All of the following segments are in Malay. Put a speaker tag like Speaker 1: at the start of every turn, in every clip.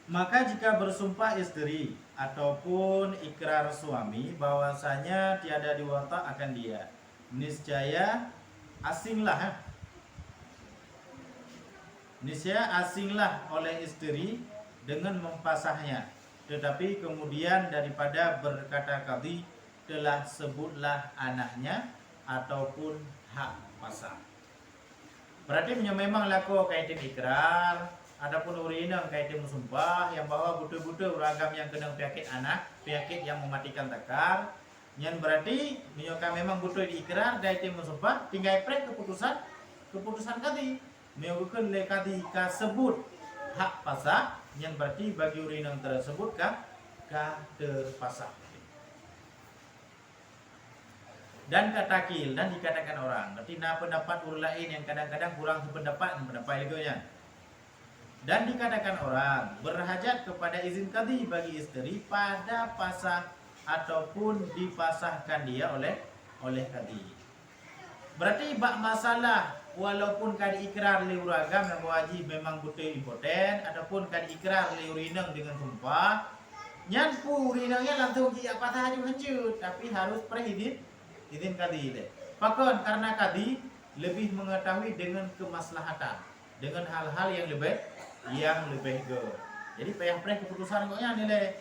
Speaker 1: Maka jika bersumpah istri ataupun ikrar suami bahwasanya tiada diwata akan dia, niscaya asinglah oleh istri dengan mempasahnya. Tetapi kemudian daripada berkata qadhi telah sebutlah anaknya ataupun hak pasah. Berarti memang laku kaitan ikrar adapun urina kaitan bersumpah yang bahwa butuh-butuh ragam yang kena penyakit anak, penyakit yang mematikan takar. Yang berarti menyoka memang butuh diikrar kaitan bersumpah tinggal prek keputusan qadhi. Menyokakan le qadhi ka sebut hak pasah yang berarti bagi urina tersebut ka terpasah. Dan katakil dan dikatakan orang. Berarti pendapat urut lain yang kadang-kadang kurang sependapat leganya. Dan dikatakan orang berhajat kepada izin qadhi bagi istri pada pasah ataupun dipasahkan dia oleh qadhi. Berarti bak masalah walaupun kadi ikrar li uragam yang wajib memang butuh impoten ataupun kadi ikrar li urinang dengan sumpah nyan pu urinangnya langsung dia patah aja hancur tapi harus izin qadhi deh. Pakon karena qadhi lebih mengetahui dengan kemaslahatan, dengan hal-hal yang lebih go. Jadi payah keputusan koknya nilai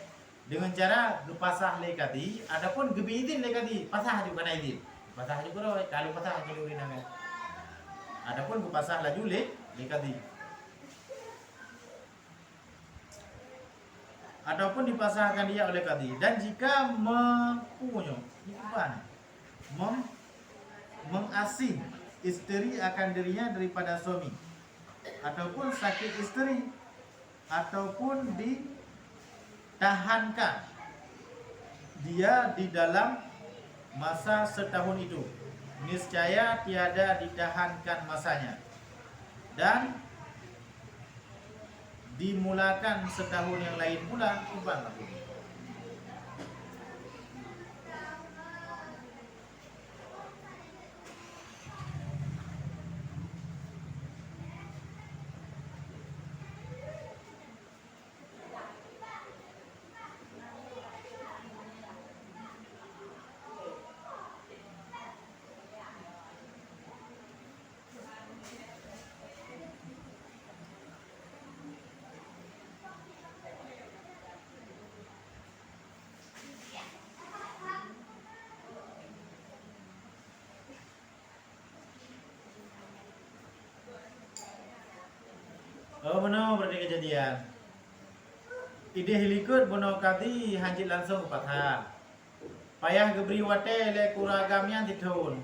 Speaker 1: dengan cara gepasah le qadhi adapun gebi izin le qadhi pasah juga na izin. Pasah juga kalau pasah jadi urinangnya. Adapun gepasah laju le qadhi. Ataupun dipasahkan dia oleh qadhi dan jika mengasing istri akan dirinya daripada suami ataupun sakit istri ataupun ditahankan dia di dalam masa setahun itu, niscaya tiada ditahankan masanya dan dimulakan setahun yang lain pula ubahlah. Oh benar berarti kejadian. Ide hilikut bono qadhi hanjit langsung patah. Payah geberi wate le kuragamnya ditun.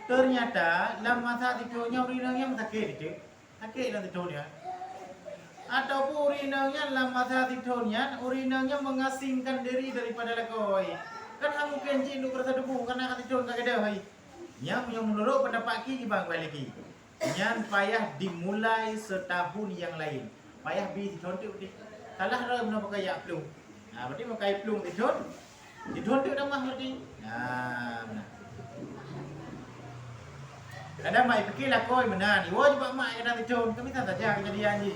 Speaker 1: Ternyata dalam masa ditunnya urinanya sakit itu. Sakit dan ditunnya. Ataupun urinanya dalam masa ditunnya urinanya mengasingkan diri daripada lakoi. Kan kamu kenci untuk rasa debu karena hati ditun tak ada hai. Yang menurut pendapat ki bang balik ki. Yang payah dimulai setahun yang lain. Payah bi dicontek di. Salah dah mana pakai yak plung. Nah, berarti pakai plung dicontek dah mah berarti. Nah, benar. Kadang mai fikirlah koi benar ni. Wah juga mai kadang dicon. Kami tak saja kejadian ni.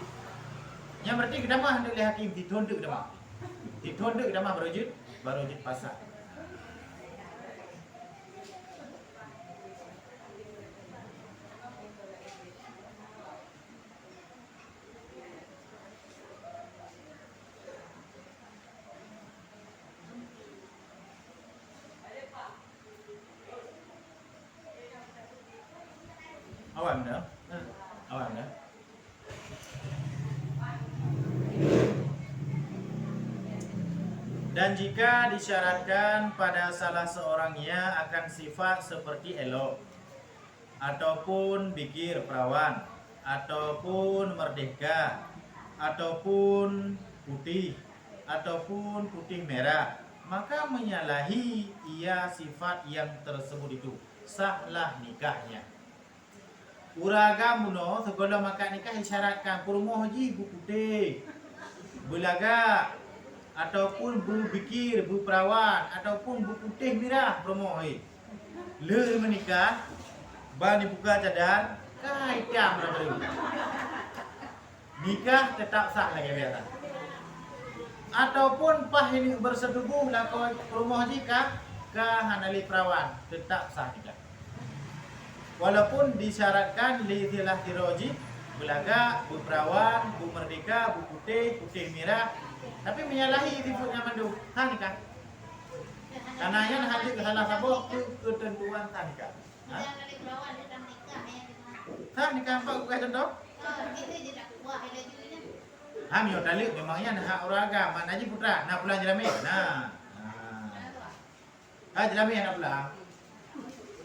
Speaker 1: Yang berarti kita mah hendak lihat hakim dicontek dah mah. Dicontek dah mah baru pasal. Awam dah. Dan jika disyaratkan pada salah seorangnya akan sifat seperti elok ataupun bikir perawan ataupun merdeka ataupun putih merah, maka menyalahi ia sifat yang tersebut itu, sahlah nikahnya. Uragam buno segala maka nikah disyaratkan purmo haji bu putih, bulaga ataupun bu bikir, bu perawan ataupun bu putih merah promo hai. Le menikah bani buka cadar kai jam lah. Nikah tetap sah lagi biasa. ataupun pah ini bersetubuh lah kau rumah jika ke hanali perawan tetap sah nikah. Walaupun disyaratkan li tilah tiroji belaga, bu perawan, bu merdeka, bu putih, putih merah, tapi menyalahi tipunya mandu sah nikah. Karena yang hadir ke salah satu ketentuan sah nikah. Sah nikah apa bukan contoh? Hamil dalil memangnya hak orang agama mana aja putra nak pulang jelami jelami anak pulang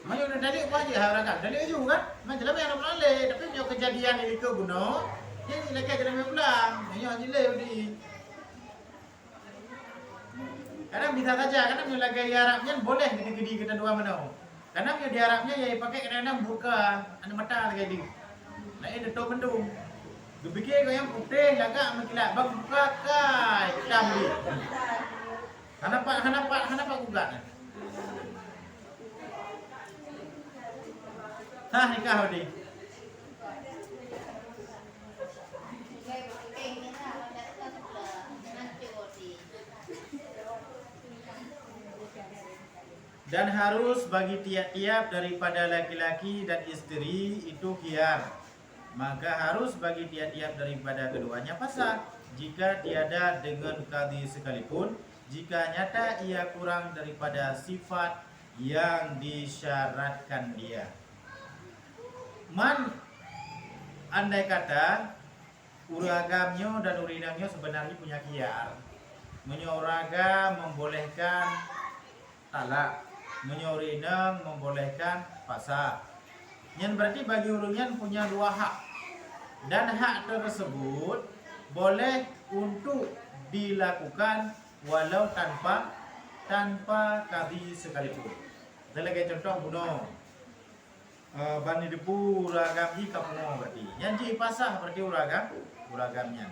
Speaker 1: mayu nak dalil apa aja hak orang agama dalil aja kan man jelami anak pulang le tapi punya kejadian ini ke guna yang lagi jelami pulang mayu aja le di kadang bisa saja kadang punya lagi Arabnya boleh gede-gede kita dua mana karena punya di Arabnya ya pakai kadang-kadang buka anu mata lagi di nah ini tu mendung dipikir kau yang putih lagak mengkilat bang buka kai hitam dia. Kenapa gugat? Sah nikah hodi. Dan harus bagi tiap-tiap daripada laki-laki dan istri itu khiyar. Maka harus bagi tiap-tiap daripada keduanya fasah jika tiada dengan qadhi sekalipun jika nyata ia kurang daripada sifat yang disyaratkan dia. Man andai kata uragamnya dan urinangnya sebenarnya punya khiyar. Menyoraga membolehkan talak, menyorinang membolehkan fasah. Yang berarti bagi urungan punya dua hak. Dan hak tersebut boleh untuk dilakukan walau tanpa qadhi sekalipun. Sebagai contoh bunuh bani depu uragam hi kapungo berarti. Yang ji pasah berarti uragamnya.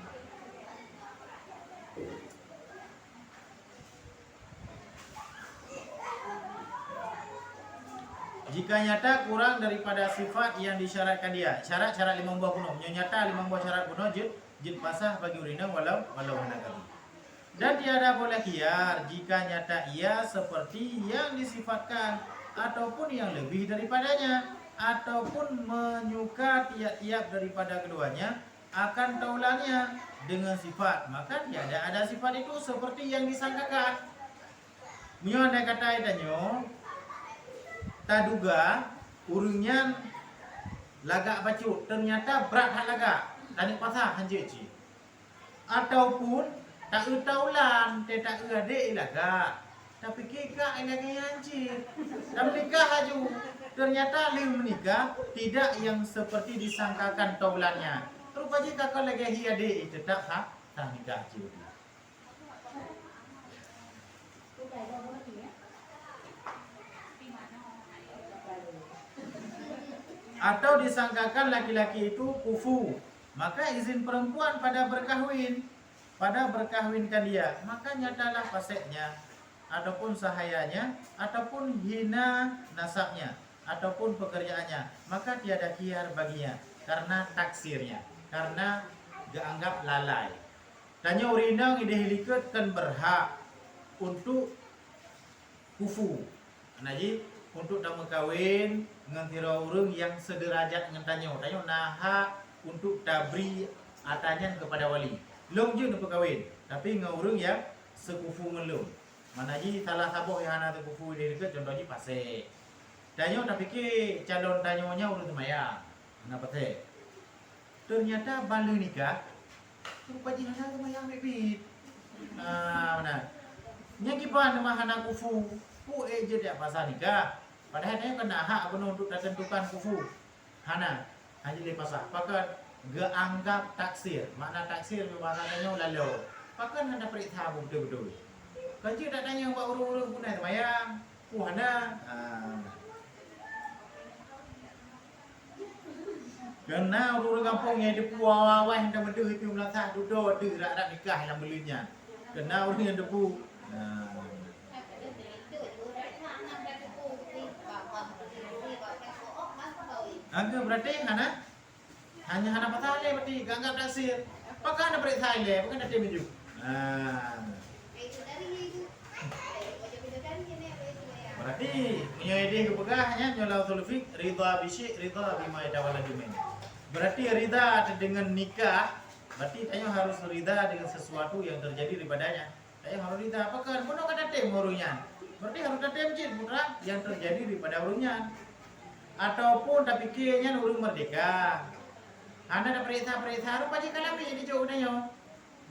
Speaker 1: Jika nyata kurang daripada sifat yang disyaratkan dia. Syarat-syarat 5 buah kuno. Nyata 5 buah syarat kuno jid pasah bagi urina walau hendak kali. Dan tiada boleh khiyar jika nyata ia seperti yang disifatkan ataupun yang lebih daripadanya ataupun menyuka tiap-tiap daripada keduanya akan taulannya dengan sifat. Maka tiada ada sifat itu seperti yang disangkakan. Mio andai kata itanyo tak duga urunyan lagak bacut ternyata berat hak lagak tadi pasah hanji ataupun tak taulan tak adik lagak tapi kika lagi hanji dan menikah haju ternyata lim menikah tidak yang seperti disangkakan taulannya rupanya kakak lagi hiade tetap sah nikah haju. Atau disangkakan laki-laki itu kufu, maka izin perempuan pada berkahwinkan dia, maka nyatalah faseknya, ataupun sahayanya, ataupun hina nasabnya, ataupun pekerjaannya, maka tiada khiyar baginya, karena taksirnya, karena dianggap lalai. Tanya urinang idehiliket kan berhak untuk kufu, anaji untuk nama kawin dengan tira urang yang sederajat dengan tanyo nah untuk tabri atanyan kepada wali long je nak kawin tapi dengan urang yang sekufu ngelung mana ji salah saboh yang ana kufu di dekat contohnya pasek tanyo tak fikir calon tanyonya urang semaya na pasek ternyata balu nikah rupanya ana semaya bibit mana nya kipan nama hana kufu pu je dia pasal nikah padahal dia kena hak penuh untuk tentukan kufu hana hanya pasah pakai geanggap taksir makna taksir maknanya lalu pakai hana periksa betul-betul kerja tak tanya buat urung-urung punai semayang hana kena urung kampung yang depu awal-awal yang dah betul itu melaksak duduk ada rak nikah yang belinya kena urung yang depu Angga berarti hanya hana patale berarti ganggap dasir. Pakai hana periksa ile, bukan ada meju. Nah, berarti menyoidih kepegahnya nyolau tulfik ridha bisyik ridha bima yadawala dimen. Berarti ridha dengan nikah, berarti tanya harus ridha dengan sesuatu yang terjadi daripadanya. Tanya harus ridha apa kan? Kono kata tem urunya. Berarti harus ada tem putra yang terjadi daripada urunya. Ataupun tak pikirnya urung merdeka. Anda ada perintah-perintah harus pasti kalami jadi jauh nanya.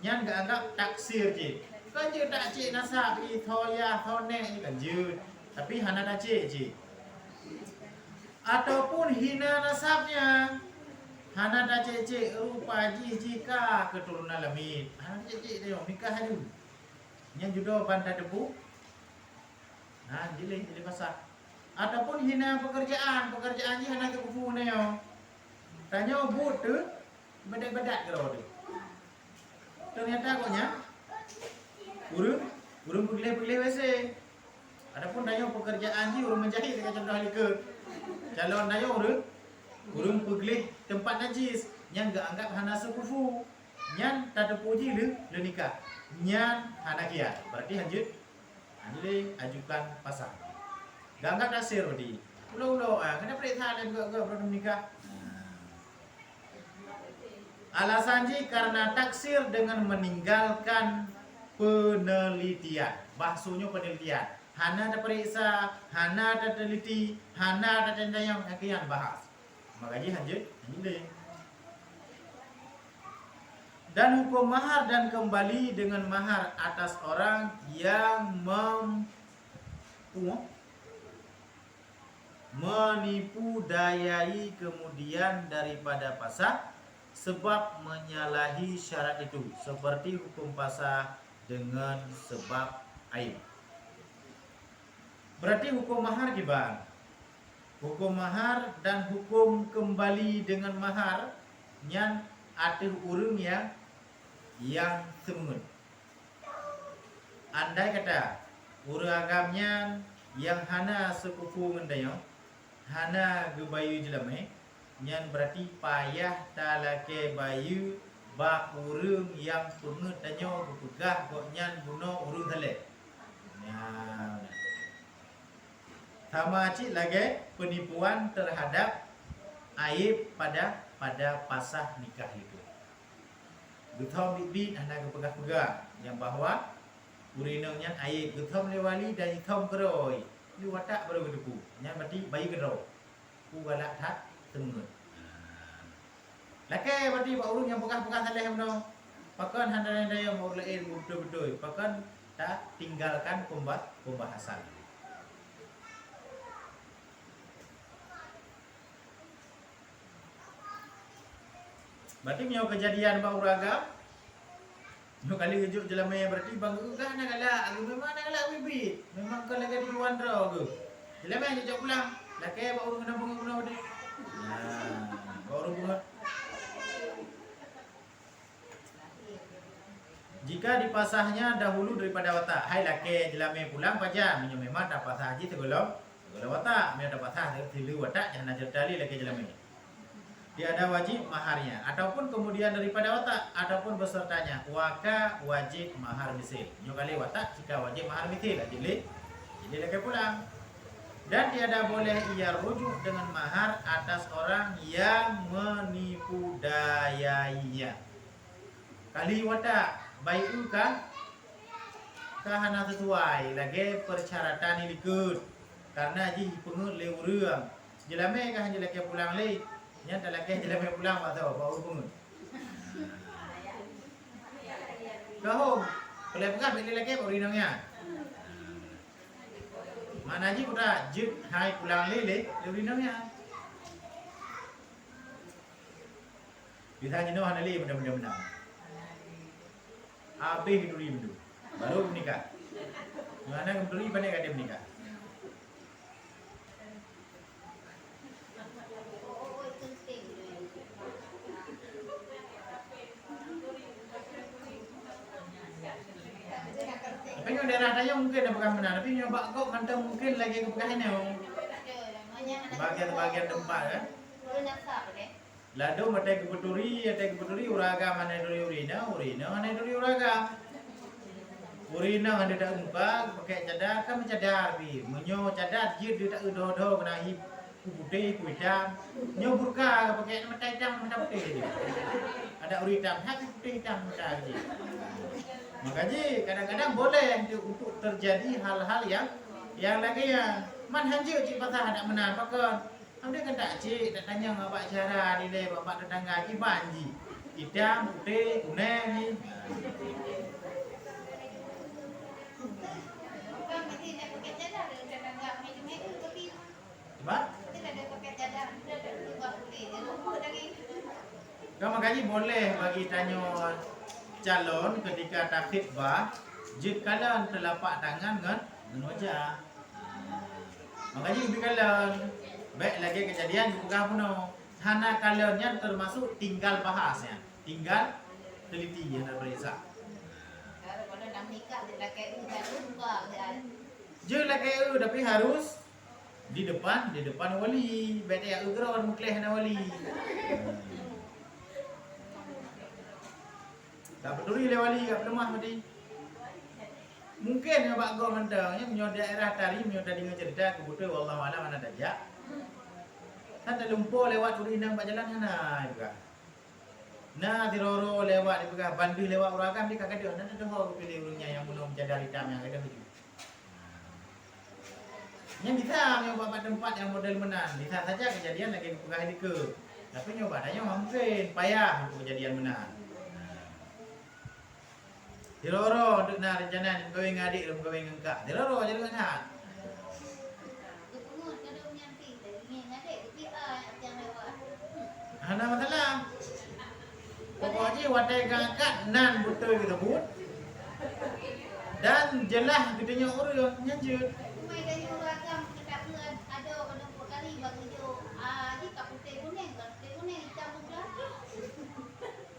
Speaker 1: Nyan gak anggap taksir je. Kan je tak cik nasab i thoya thone ni kan je. Tapi hana tak cik. Ataupun hina nasabnya. Hana tak cik rupa jika keturunan lamit. Hana cik dia nikah haju. Nyan judo bandar debu. Nah, jadi pasal. Ataupun hina pekerjaan je hana ke kufu ni yo. Tanya but tu bedak-bedak ke tu. Ternyata koknya urung pilih-pilih wese. Adapun tanya pekerjaan je urung menjahit dengan contoh ke. Calon tanya urung pilih tempat najis yang gak anggap hana sekufu. Nyan tak ada puji le nikah. Nyan hana kia. Berarti lanjut. Anjli ajukan pasang. Gak anggap dasir di. Ulo kena perintah dan juga belum nikah. Alasan ji karena taksir dengan meninggalkan penelitian. Bahasunya penelitian. Hana ada periksa, hana ada teliti, hana ada tendayang akian bahas. Makanya lanjut deh. Dan hukum mahar dan kembali dengan mahar atas orang yang menipu dayai kemudian daripada pasah sebab menyalahi syarat itu, seperti hukum pasah dengan sebab aib. Berarti hukum mahar gimana? Hukum mahar dan hukum kembali dengan mahar yang ada urung yang semengut. Andai kata urang agamnya yang hana sekufu mendayo, hana gebayu jelame, nyan berarti payah talake bayu ba urung yang pengut danyo berpegah kok nyan buno urung tale. Nah. Sama cik lagi penipuan terhadap aib pada pasah nikah itu. Guthom bibit hana kepegah-pegah yang bahwa urinongnya aib guthom lewali dan ithom keroi. Ni watak baru kedepu. Nyan berarti bayi keroi. Ku galak tak temun. Laki berarti pak urung yang pegah-pegah saleh mno. Pakan handaran daya mau lain betul-betul. Pakan tak tinggalkan pembahasan. Berarti punya kejadian bang uragam. Nyo kali kejuk jelama berarti bang kan nak galak, memang nak galak bibit. Memang kau lagi di luar draw ke. Jelama yang jejak pulang. Laki bang urung kena bunga dia. Nah, bang urung bunga. Jika dipasahnya dahulu daripada watak. Hai laki jelama pulang pajam. Nyo memang dah pasah haji tegolong watak. Memang dah pasah tilu watak jangan ajar tali laki jelama. Tiada wajib maharnya ataupun kemudian daripada watak ataupun besertanya waka wajib mahar misil. Nyo kali watak jika wajib mahar misil jadi lagi pulang. Dan tiada boleh ia rujuk dengan mahar atas orang yang menipu dayainya. Kali watak baik kan hana sesuai lagi persyaratan ini ikut karena ji pengut le urang. Jelame kah lagi pulang le. Nya tak lagi jelama pulang pak tahu baru bangun. Kau boleh pegang pilih lagi urinongnya. Mana ji kuda jut hai pulang lele urinongnya. Bisa jenuh hanali benar-benar. Habis duri bedu. Baru menikah. Mana duri pandai kada menikah. Tapi yang daerah daya mungkin ada pegang benar, tapi yang bakok mantap mungkin lagi kepegahannya. Bagian-bagian tempat kan. Lado mata kebeturi uragam mana duri urina mana duri uragam. Urina ada tak muka pakai cadar kan mencadar bi. Menyo cadar je dia tak udah kena hip putih hitam. Nyo burka pakai mata hitam mata putih. Ada uri hitam, hak putih hitam mata je. Makanya kadang-kadang boleh untuk terjadi hal-hal yang lagi ya. Man hanje cik pasal nak menang pakon. Anda kan tak cik tak tanya ngabak cara ni le bapak tetangga ki banji. Hitam, putih, kuning ni. Kau makanya boleh bagi tanya calon ketika tak khidbah, jid kalian telapak tangan dengan wajah. Makanya lebih kalian baik lagi kejadian bukan puno. Hana kaliannya termasuk tinggal bahasnya, tinggal teliti yang terperiksa. Je lagi tapi harus di depan wali. Beda ya ugra mukleh na wali. Tak peduli le wali kat lemah tadi. Mungkin ya Pak Go mentangnya menyo daerah tadi menyo tadi cerita kebutuh wallahu alam mana dajak. Kan tak lumpur lewat urinang pak jalan sana juga. Nah diroro lewat di pegah bandih lewat uragam di kakak dia nanti dah pilih urungnya yang belum cadar hitam yang ada tu. Yang bisa nyoba tempat yang model menan. Bisa saja kejadian lagi pegah di ke. Tapi nyoba tanya mungkin payah untuk kejadian menan. Diroro untuk nak rencana kawin adik dan kawin engkak. Diroro jadi kan hat. Hana masalah. Pokoknya wadai ngangkat nan betul kita pun. Dan jelas gedenya orang nyanjut.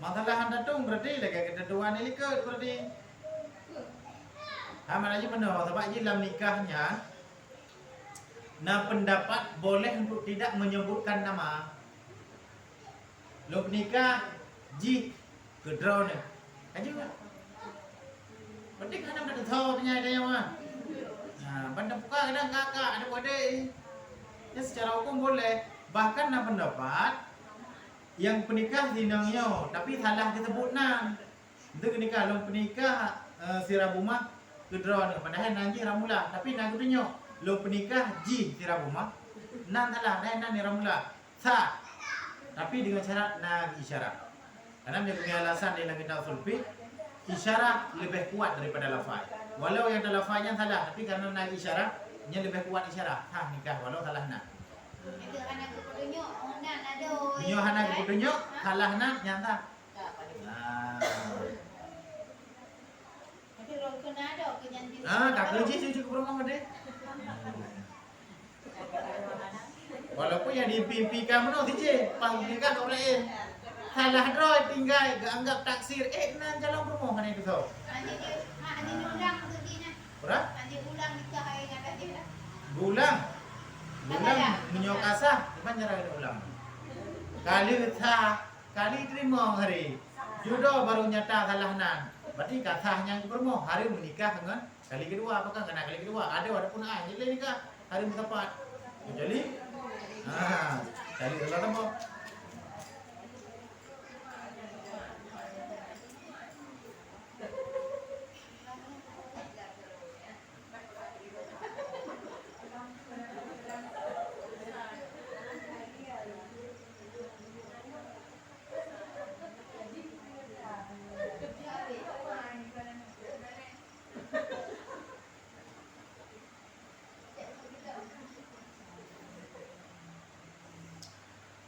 Speaker 1: Masalah anda tung berarti lagi ketentuan ini ikut berarti. Aman aja benar sebab je dalam nikahnya nah pendapat boleh untuk tidak menyebutkan nama. Lo nikah ji kedraw ni. Aja kan. Penting kan ada tahu punya dia mah. Nah, benda buka kadang kakak ada adik. Ya secara hukum boleh. Bahkan nak pendapat yang penikah dinangnya tapi salah disebut nang. Itu nikah lo penikah sirabumah kedraw ni. Padahal nanti ramula tapi nang kudunya lo penikah ji sirabumah. Nang salah dan nang ramula. Sah. Tapi dengan syarat nang isyarat. Karena dia punya alasan dalam kitab sulfi, isyarat lebih kuat daripada lafaz. Walau yang dalam lafaznya salah, tapi karena nang isyaratnya lebih kuat isyarat. Ha nikah walau salah nang. Itu anak keputunyo, onan ada. Nyo anak keputunyo, salah nang nyata. Nah. Tapi ro kena ada kenyanti. Tak kerja cucu ke rumah deh. Walaupun yang dipimpikan mana DJ, panggilan kau lain. Salah droy tinggal, gak anggap taksir. Nan jalan rumah kan itu tau. Ani ulang begini. Berapa? Ani ulang nikah yang ada dia. Ulang menyokasah, gimana cara kita ulang? Kali terima hari. Jodoh baru nyata salah nan. Berarti kasahnya bermo hari menikah dengan kali kedua, apakah kena kali kedua? Ada walaupun jadi nikah hari keempat. Jadi kali kedua temu.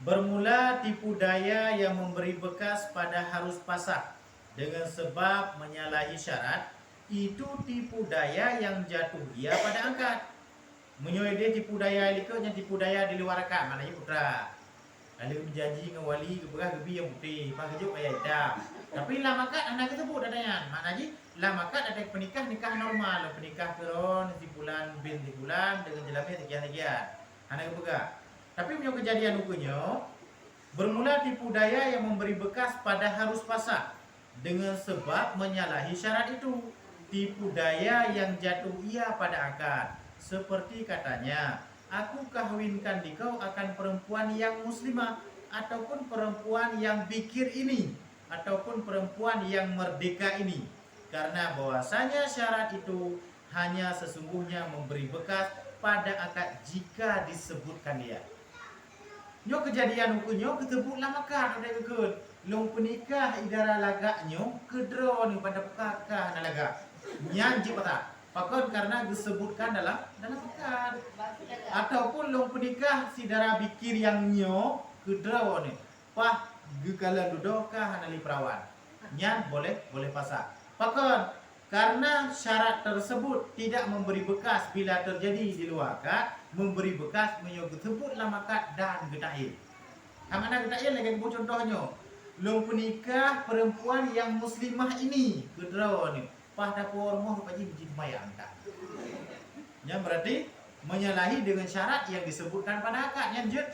Speaker 1: Bermula tipu daya yang memberi bekas pada harus pasah dengan sebab menyalahi syarat, itu tipu daya yang jatuh ia pada angkat. Menyoide tipu daya likanya tipu daya di luar akad, maknanya putra. Kalau berjanji dengan wali keberah gebi yang putih, pak kejuk ayat hitam. Tapi lam akad anak tersebut adanya. Maknanya lam akad ada penikah nikah normal, penikah keron di bulan bin di bulan dengan jelamnya sekian-sekian. Anak keberah. Tapi punya kejadian hukumnya bermula tipu daya yang memberi bekas pada harus pasah dengan sebab menyalahi syarat itu. tipu daya yang jatuh ia pada akad. Seperti katanya, aku kahwinkan dikau akan perempuan yang muslimah, ataupun perempuan yang bikir ini, ataupun perempuan yang merdeka ini. Karena bahwasanya syarat itu hanya sesungguhnya memberi bekas pada akad jika disebutkan dia. Nyo kejadian hukumnya ketebuklah makan ada kekun. Long penikah idara lagaknyo kedro ni pada pekakah na lagak. Nyanji pata. Pakon karena disebutkan dalam pekan. Ataupun long penikah si dara bikir yang nyo kedro ni. Pah gekala dudokah na li perawan. Nyan boleh pasak. Pakon karena syarat tersebut tidak memberi bekas bila terjadi di luar akad, memberi bekas menyebut sebutlah akad dan getail. Mana getail lagi bu contohnya. Long penikah perempuan yang muslimah ini, kedra ni. Pah dapur rumah paji biji mayang tak. Yang berarti menyalahi dengan syarat yang disebutkan pada akad yang jut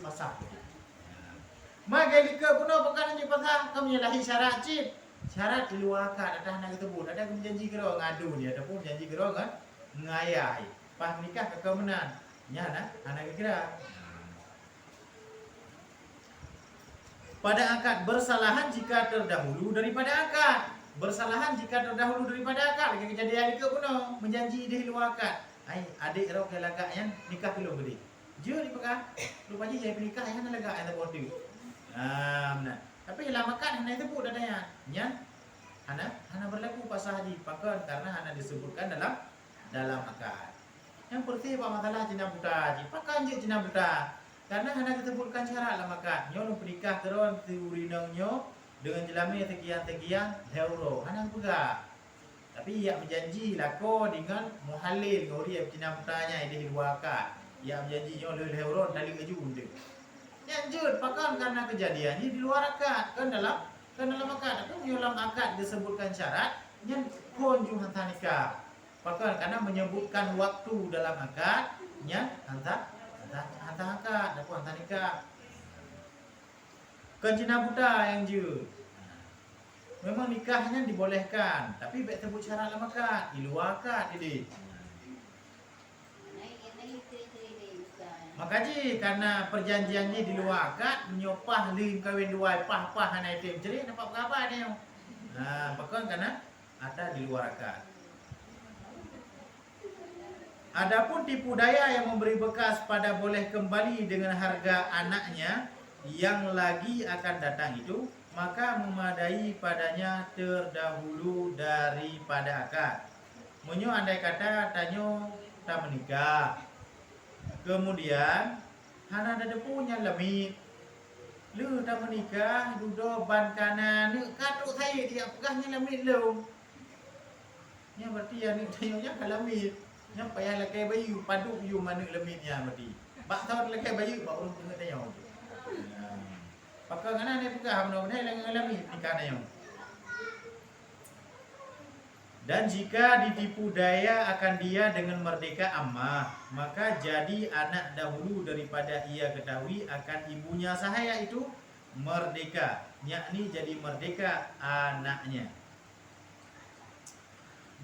Speaker 1: pasah. Maka jika puno pekan je pasah kamu menyalahi syarat cip. Syarat di luar akad ada nak ketebut, ada menjanji kira ngadu ni, ada pun janji kira kan ngayai. Pas nikah kakak menan. Nya anak kira. Pada akad bersalahan jika terdahulu daripada akad. Bersalahan jika terdahulu daripada akad. Lagi kejadian itu puno menjanji di luar akad. Ai adik rau ke lagak yang nikah belum gede. Je ni pekan. Lupa je saya nikah yang lagak yang tak bodoh. Nah. Tapi dalam akad hana itu pun dadanya. Nya hana berlaku pasal haji pakon karena hana disebutkan dalam akad. Yang pertama apa masalah cina buta haji. Pakan je cina buta. Karena hana disebutkan syarat dalam akad. Nyo lu pernikah teron tiurinongnya dengan jelami tegian-tegian euro. Hana pega. Tapi ia berjanji lako dengan muhalil ngori cina butanya di luar akad. Ia berjanji nyo le euro tali keju unde. Lanjut, pakan karena kejadiannya di luar akad kan dalam akad. Kan dalam akad disebutkan syarat yang kunjung hantar nikah. Pakan karena menyebutkan waktu dalam akad yang hantar akad, dapat hantar nikah. Kan cina buta yang je. Memang nikahnya dibolehkan, tapi baik sebut syarat dalam akad, di luar akad ini. Makaji karena perjanjiannya di luar akad menyopah ling kawin dua pah hana item jadi nampak berapa dia. Nah, bahkan karena ada di luar akad. Adapun tipu daya yang memberi bekas pada boleh kembali dengan harga anaknya yang lagi akan datang itu, maka memadai padanya terdahulu daripada akad. Menyo andai kata tanyo tak menikah. Kemudian hana ada punya lemit. Lu tak menikah duduk ban kanan ni katuk saya dia pegahnya lemit lu. Nya berarti yang ni tayunya kan lemit. Nya payah lakai bayu paduk you mana lemitnya berarti. Bak tahu lakai bayu bak urung tengah tayo. Pakai kanan ni pegah benar-benar dengan lemit nikah tayo. Dan jika ditipu daya akan dia dengan merdeka ammah, maka jadi anak dahulu daripada ia ketahui akan ibunya sahaya itu merdeka, yakni jadi merdeka anaknya.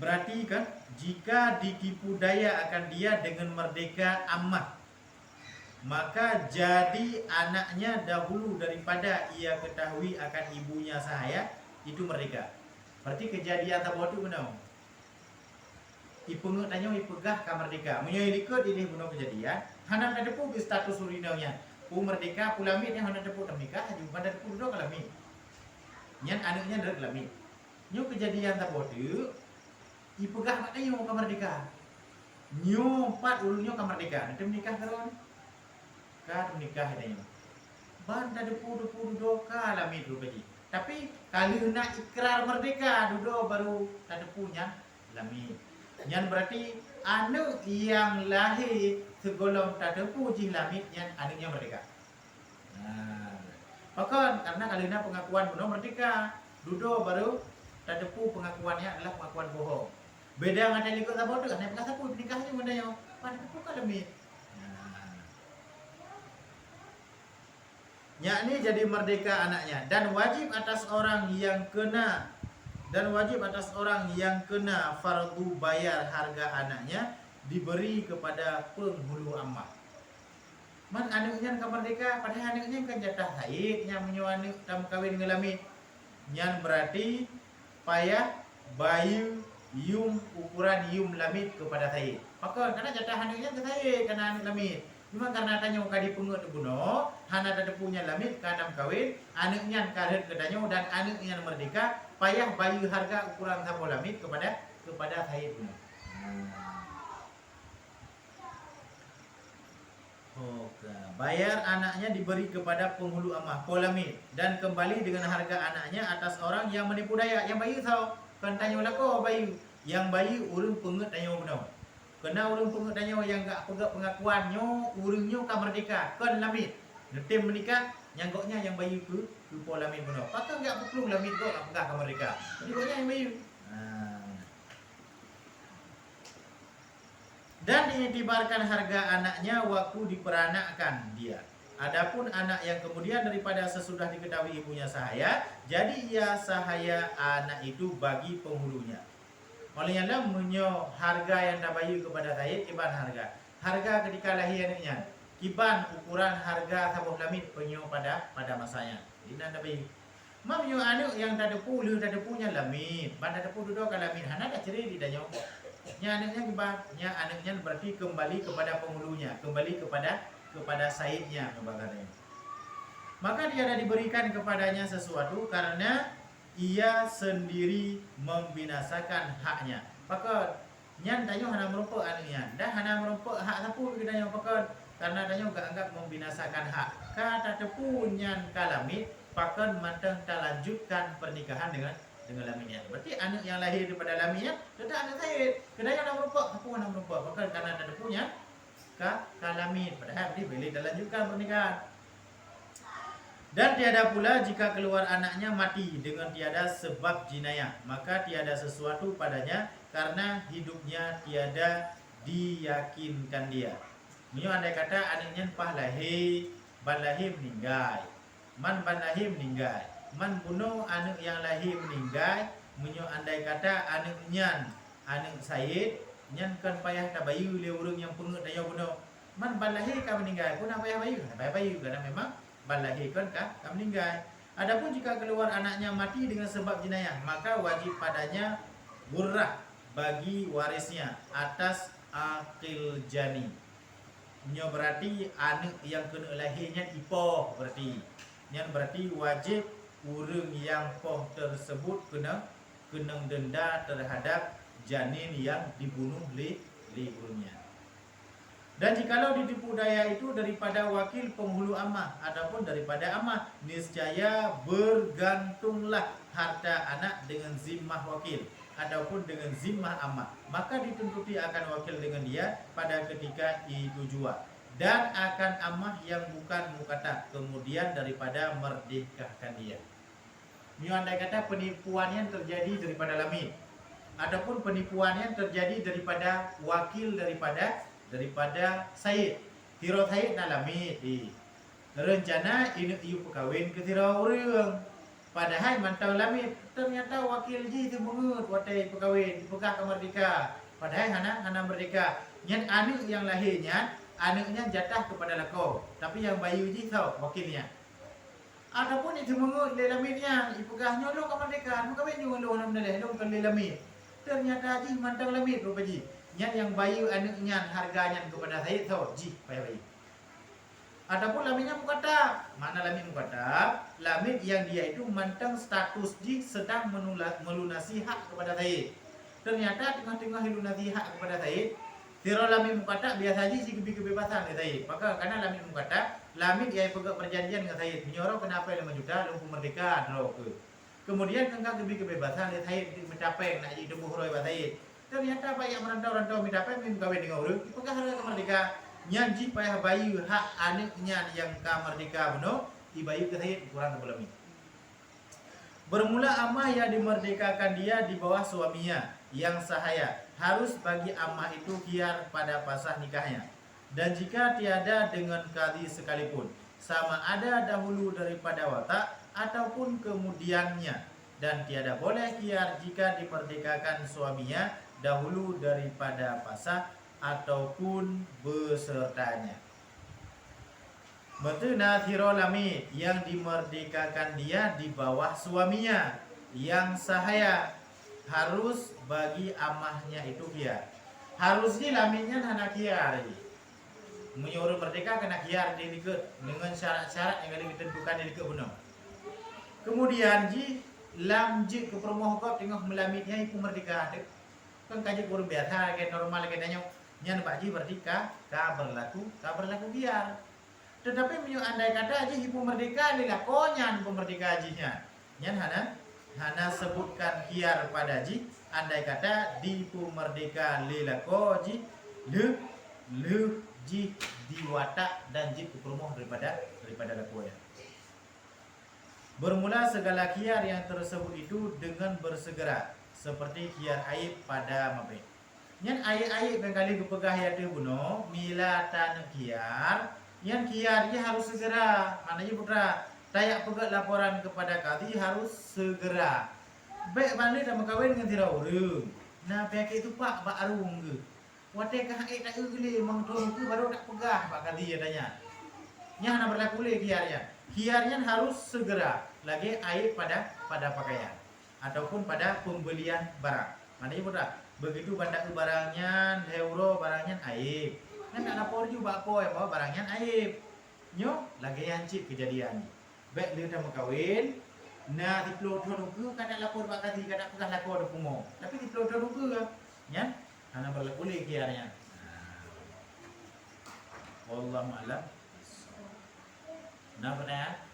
Speaker 1: Berarti kan jika ditipu daya akan dia dengan merdeka ammah, maka jadi anaknya dahulu daripada ia ketahui akan ibunya sahaya itu merdeka. Berarti kejadian tak bodoh benar. Ipenguk tanya ipegah ka merdeka. Menyoi likut ini benar kejadian. Hana ada pu status surinaunya. Pu merdeka pu lamit yang hana ada pu nikah haju pada pu duduk lamit. Nyan anaknya dak lamit. Nyo kejadian tak bodoh. Ipegah mak tayo ka merdeka. Nyo pat ulunyo ka merdeka. Nanti menikah karon. Ka menikah tayo. Ban ada pu duduk ka lamit rupaji. Tapi kalau nak ikrar merdeka duduk baru tak ada punya lamit. Yang berarti anak yang lahir segolong tak ada puji lamit yang anaknya merdeka. Bahkan karena kalau nak pengakuan benar merdeka duduk baru tak ada pengakuannya adalah pengakuan bohong. Beda dengan yang ikut sahabat tu, anak berkata pun nikahnya mana yang pada bukan lamit. Yakni jadi merdeka anaknya dan wajib atas orang yang kena Dan wajib atas orang yang kena fardu bayar harga anaknya diberi kepada penghulu amah. Man anaknya kan merdeka, padahal anaknya kan jatah haid yang menyuani tam kawin ngelami. Yang berarti payah bayu yum ukuran yum lamit kepada haid. Maka karena jatah anaknya ke haid karena anak lamit. Cuma karena tanya kadi pengut buno, hana ada punya lamit kadam kawin, anaknya karet kedanyo dan anaknya merdeka, payah bayu harga ukuran sama lamit kepada haid buno. Oke, bayar anaknya diberi kepada penghulu amah polamid dan kembali dengan harga anaknya atas orang yang menipu daya. Yang bayu tahu kan tanya lako bayu, yang bayu urung pengut tanya benar. Kena urung pengut tanya yang gak pegak pengakuannya urungnya ka merdeka kan lamid. Netem menikah nyanggoknya yang bayu ke polamid benar. Pakak gak perlu lamid kok gak pegak ka merdeka. Jadi yang bayu. Dan diiktibarkan harga anaknya waktu diperanakkan dia. Adapun anak yang kemudian daripada sesudah diketahui ibunya sahaya, jadi ia sahaya anak itu bagi penghulunya. Olehnya lah menyo harga yang tabayu kepada saya kiban harga. Harga ketika lahir anaknya, kiban ukuran harga sabuh lamit penyo pada masanya. Ini tabayu. Mamnyo anak yang tadepu lu tadepunya lamit, ban tadepu duduk ka lamit, hana dah ceri di danyo. Nya anaknya nya anaknya berarti kembali kepada penghulunya, kembali kepada saidnya kebakarnya. Maka dia ada diberikan kepadanya sesuatu karena ia sendiri membinasakan haknya. Maka nyan tanyo hana merupakan anaknya, dah hana merupakan hak sapu kita pakai karena tanyo gak anggap membinasakan hak. Kata tepu nyan kalamit pakan matang lanjutkan pernikahan dengan laminnya. Berarti anak yang lahir daripada laminnya tetap anak Said. Kedaya nak merupak, apa nak merupak? Bahkan karena ada punya kalamin. Padahal dia boleh dilanjutkan pernikahan. Dan tiada pula jika keluar anaknya mati dengan tiada sebab jinayah, maka tiada sesuatu padanya karena hidupnya tiada diyakinkan dia. Menyo andai kata anaknya pah lahir, ban lahir meninggal. Man ban lahir meninggal. Man bunuh anak yang lahir meninggal, menyo andai kata anaknya anak Said nyan kan payah ta bayu le urang yang pengut daya bunuh. Man ban lahir ka meninggal pun apa payah bayu karena memang ban lahir kan ka meninggal. Adapun jika keluar anaknya mati dengan sebab jenayah, maka wajib padanya gurrah bagi warisnya atas akil jani. Nyo berarti anak yang kena lahirnya ipoh berarti. Nyan berarti wajib urang yang poh tersebut kena denda terhadap janin yang dibunuh oleh urangnya. Dan jikalau ditipu daya itu daripada wakil penghulu amah ataupun daripada amah, niscaya bergantunglah harta anak dengan zimmah wakil ataupun dengan zimmah amah, maka dituntuti akan wakil dengan dia pada ketika itu jua, dan akan amah yang bukan mukata kemudian daripada merdekakan dia. Ini andai kata penipuan yang terjadi daripada lamid ataupun penipuan yang terjadi daripada wakil daripada Said. Tiro Said na lamid rencana ini iu pekawin ke tiro urang. Padahal mantau lamid ternyata wakil ji tu mengut watai pekawin pekah merdeka. Padahal hana merdeka. Nyan anak yang lahirnya anaknya jatah kepada lako, tapi yang bayu ji tahu wakilnya. Ataupun itu mengut lelamidnya ipegahnya lo kemerdekaan maka banyu lo nam daleh lo kan lelamid. Ternyata ji mantang lamid rupa ji. Nyan yang bayu anaknya harganya kepada Said tahu ji payah bayu. Ataupun lamidnya mukata. Mana lamid mukata? Lamid yang dia itu mantang status ji sedang melunasi hak kepada Said. Ternyata tengah-tengah melunasi hak kepada Said, tiro lamid mukata biasa ji kebebasan ke Said. Maka karena lamid mukata, lamid ia pegak perjanjian dengan Said. Menyorong kenapa 5 juta lumpuh merdeka kemudian kengkak kebebasan dari Said mencapai nak jadi debuh roy Said. Ternyata payah merantau-rantau mencapai kawin dengan urang pegah harga merdeka. Nyanji payah bayu hak anaknya yang ka merdeka beno dibayu ke Said kurang ke belum. Bermula amah yang dimerdekakan dia di bawah suaminya yang sahaya, harus bagi amah itu khiar pada pasah nikahnya. Dan jika tiada dengan qadhi sekalipun, sama ada dahulu daripada watak ataupun kemudiannya, dan tiada boleh khiar jika dimerdekakan suaminya dahulu daripada pasah ataupun besertanya. Betuna lamid yang dimerdekakan dia di bawah suaminya yang sahaya harus bagi amahnya itu khiar. Harus ni lamidnya hana khiar. Menyuruh merdeka kena khiar dia ikut dengan syarat-syarat yang ada ditentukan dia ikut benar. Kemudian ji lam ji ke permohon tengah melamidnya ibu merdeka ada. Kan kaji kurang biasa kayak normal kayak nanya nyan pak ji merdeka ka berlaku khiar. Tetapi menyu andai kata aja ibu merdeka lila konyan pemerdeka ajinya. Nyan hana sebutkan khiar pada ji andai kata di merdeka lila koji le ji diwatak dan ji kepermoh daripada lakunya. Bermula segala khiar yang tersebut itu dengan bersegera seperti khiar aib pada mabit. Nyan aib yang kali kepegah ya tu buno mila tan khiar yang khiarnya harus segera. Maknanya putra tayak pegat laporan kepada kadi harus segera. Baik balik dah kawin dengan tira orang. Nah pihak itu pak arung ke. Watek kah tak geli mangtung ke baru nak pegah pak kadi ya tanya. Nya hana berlaku le khiarnya. Khiarnya harus segera. Lagi aib pada pakaian ataupun pada pembelian barang. Maknanya putra begitu bandak barangnya euro barangnya aib. Kan nak lapor juga apa ya bahwa barangnya aib. Nyo lagi yancik kejadian. Baik dia dah kawin, nah dipelotong ke kada lapor bak kati kada pegah lapor depungo. Tapi dipelotong ke nya ana berlaku le kiarnya. Wallahu a'lam. Nah benar.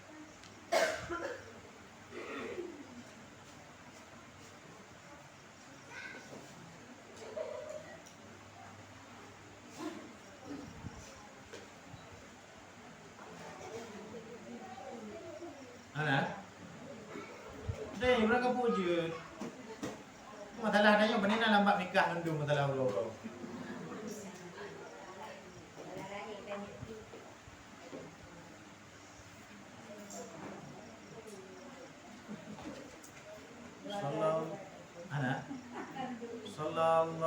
Speaker 1: Anak, deh berapa pujuk? Masalah adanya benar lambat nikah nundu masalah bro. Sallallahu